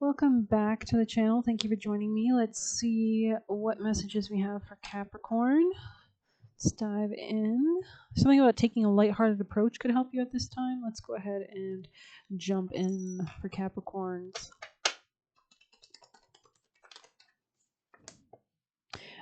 Welcome back to the channel. Thank you for joining me. Let's see what messages we have for Capricorn. Let's dive in. Something about taking a lighthearted approach could help you at this time. Let's go ahead and jump in for Capricorns.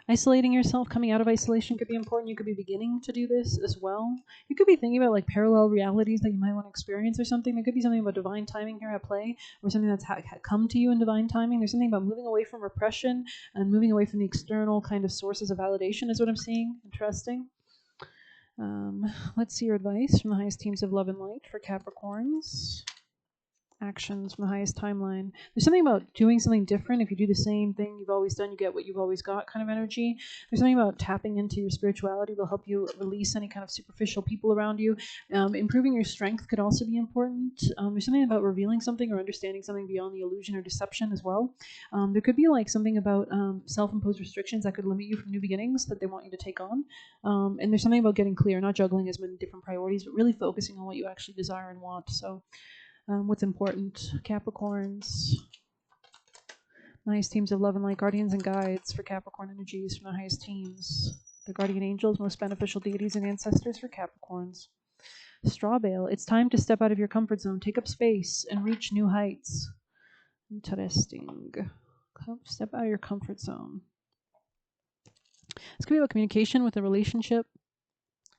Isolating yourself, coming out of isolation could be important. You could be beginning to do this as well. You could be thinking about like parallel realities that you might want to experience or something. There could be something about divine timing here at play, or something that's come to you in divine timing. There's something about moving away from repression and moving away from the external kind of sources of validation is what I'm seeing. Interesting. Let's see your advice from the highest teams of love and light for Capricorns. Actions from the highest timeline. There's something about doing something different. If you do the same thing you've always done, you get what you've always got kind of energy. There's something about tapping into your spirituality will help you release any kind of superficial people around you. Improving your strength could also be important. There's something about revealing something or understanding something beyond the illusion or deception as well. There could be like something about self-imposed restrictions that could limit you from new beginnings that they want you to take on. And there's something about getting clear, not juggling as many different priorities, but really focusing on what you actually desire and want. So what's important, Capricorns. Nice teams of love and light, guardians and guides for Capricorn energies from the highest teams. The guardian angels, most beneficial deities and ancestors for Capricorns. Straw bale, it's time to step out of your comfort zone, take up space, and reach new heights. Interesting. Step out of your comfort zone. This could be about communication with a relationship.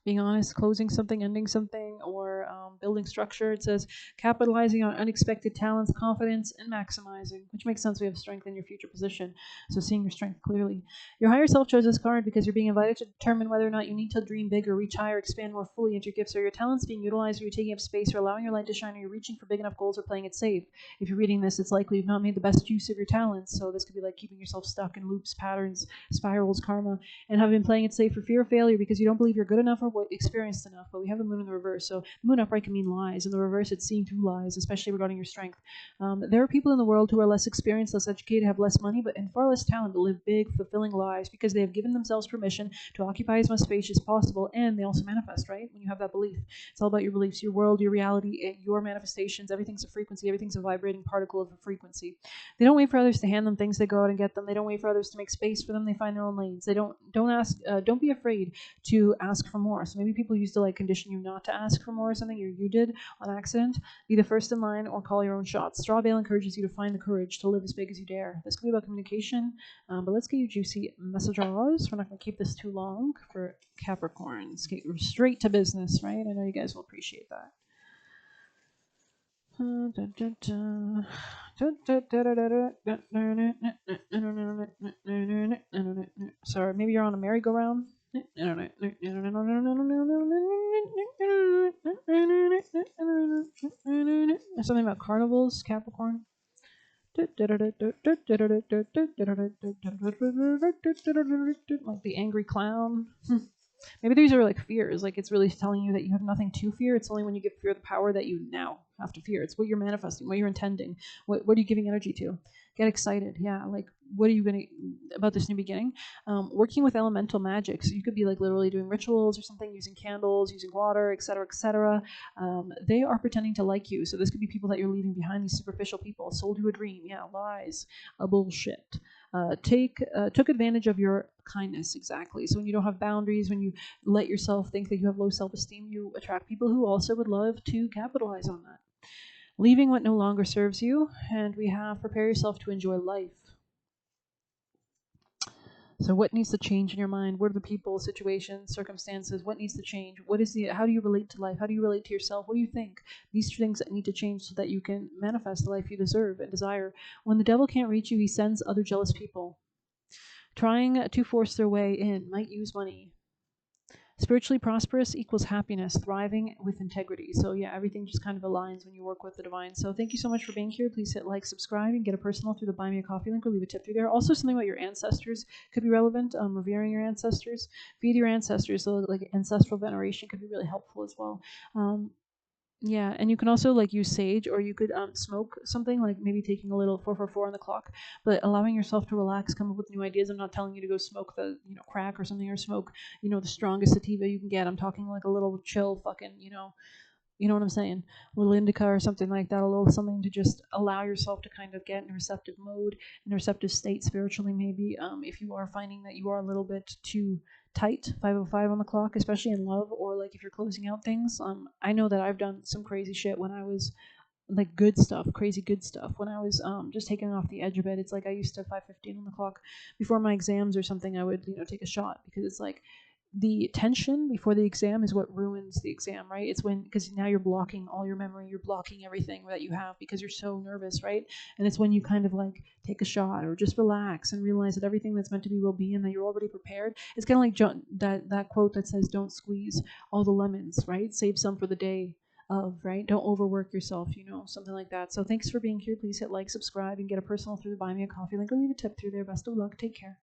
Being honest, closing something, ending something, or building structure. It says capitalizing on unexpected talents, confidence, and maximizing, which makes sense. We have strength in your future position. So seeing your strength clearly. Your higher self chose this card because you're being invited to determine whether or not you need to dream bigger, reach higher, expand more fully into your gifts. Are your talents being utilized? Are you taking up space? Or allowing your light to shine? Are you reaching for big enough goals or playing it safe? If you're reading this, it's likely you've not made the best use of your talents. So this could be like keeping yourself stuck in loops, patterns, spirals, karma, and have been playing it safe for fear of failure because you don't believe you're good enough or experienced enough. But we have the moon in the reverse, so the moon upright can mean lies. In the reverse, it's seeing through lies, especially regarding your strength. There are people in the world who are less experienced, less educated, have less money, but and far less talent, but live big, fulfilling lives because they have given themselves permission to occupy as much space as possible, and they also manifest, right? When you have that belief, it's all about your beliefs, your world, your reality, your manifestations. Everything's a frequency. Everything's a vibrating particle of a frequency. They don't wait for others to hand them things. They go out and get them. They don't wait for others to make space for them. They find their own lanes. They don't ask. Don't be afraid to ask for more. So maybe people used to like condition you not to ask for more or something, or you did on accident. Be the first in line or call your own shots. Straw bale encourages you to find the courage to live as big as you dare. This could be about communication, but let's get you juicy messages. We're not going to keep this too long for Capricorns. Get straight to business, right? I know you guys will appreciate that. Sorry, maybe you're on a merry-go-round. Something about carnivals, Capricorn. Like the angry clown. Maybe these are like fears. Like it's really telling you that you have nothing to fear. It's only when you give fear the power that you now have to fear. It's what you're manifesting, what you're intending. What are you giving energy to? Get excited. Yeah, like what are you going to about this new beginning? Working with elemental magic. So you could be like literally doing rituals or something, using candles, using water, etc., etc. They are pretending to like you. So this could be people that you're leaving behind. These superficial people sold you a dream. Yeah, lies, bullshit. Took advantage of your kindness, exactly. So when you don't have boundaries, when you let yourself think that you have low self-esteem, you attract people who also would love to capitalize on that. Leaving what no longer serves you, and we have prepare yourself to enjoy life. So what needs to change in your mind? What are the people, situations, circumstances? What needs to change? How do you relate to life? How do you relate to yourself? What do you think? These are things that need to change so that you can manifest the life you deserve and desire. When the devil can't reach you, he sends other jealous people. Trying to force their way in, might use money. Spiritually prosperous equals happiness, thriving with integrity. So yeah, everything just kind of aligns when you work with the divine. So thank you so much for being here. Please hit like, subscribe, and get a personal through the Buy Me a Coffee link or leave a tip through there. Also, something about your ancestors could be relevant. Revering your ancestors. Feed your ancestors. So like ancestral veneration could be really helpful as well. Yeah, and you can also like use sage, or you could smoke something, like maybe taking a little 444 on the clock, but allowing yourself to relax, come up with new ideas. I'm not telling you to go smoke the crack or something, or smoke the strongest sativa you can get. I'm talking like a little chill fucking You know what I'm saying? A little indica or something like that, a little something to just allow yourself to kind of get in a receptive mode, in a receptive state spiritually, maybe. If you are finding that you are a little bit too tight, 5:05 on the clock, especially in love, or like if you're closing out things. I know that I've done some crazy shit when I was like good stuff, crazy good stuff. When I was just taking off the edge of it, it's like I used to 5:15 on the clock before my exams or something. I would take a shot because it's like the tension before the exam is what ruins the exam, right? It's when because now you're blocking all your memory, you're blocking everything that you have because you're so nervous, right? And it's when you kind of like take a shot or just relax and realize that everything that's meant to be will be and that you're already prepared. It's kind of like that quote that says, "Don't squeeze all the lemons, right? Save some for the day." Of right, don't overwork yourself, something like that. So thanks for being here. Please hit like, subscribe, and get a personal through the Buy Me a Coffee link or leave a tip through there. Best of luck. Take care.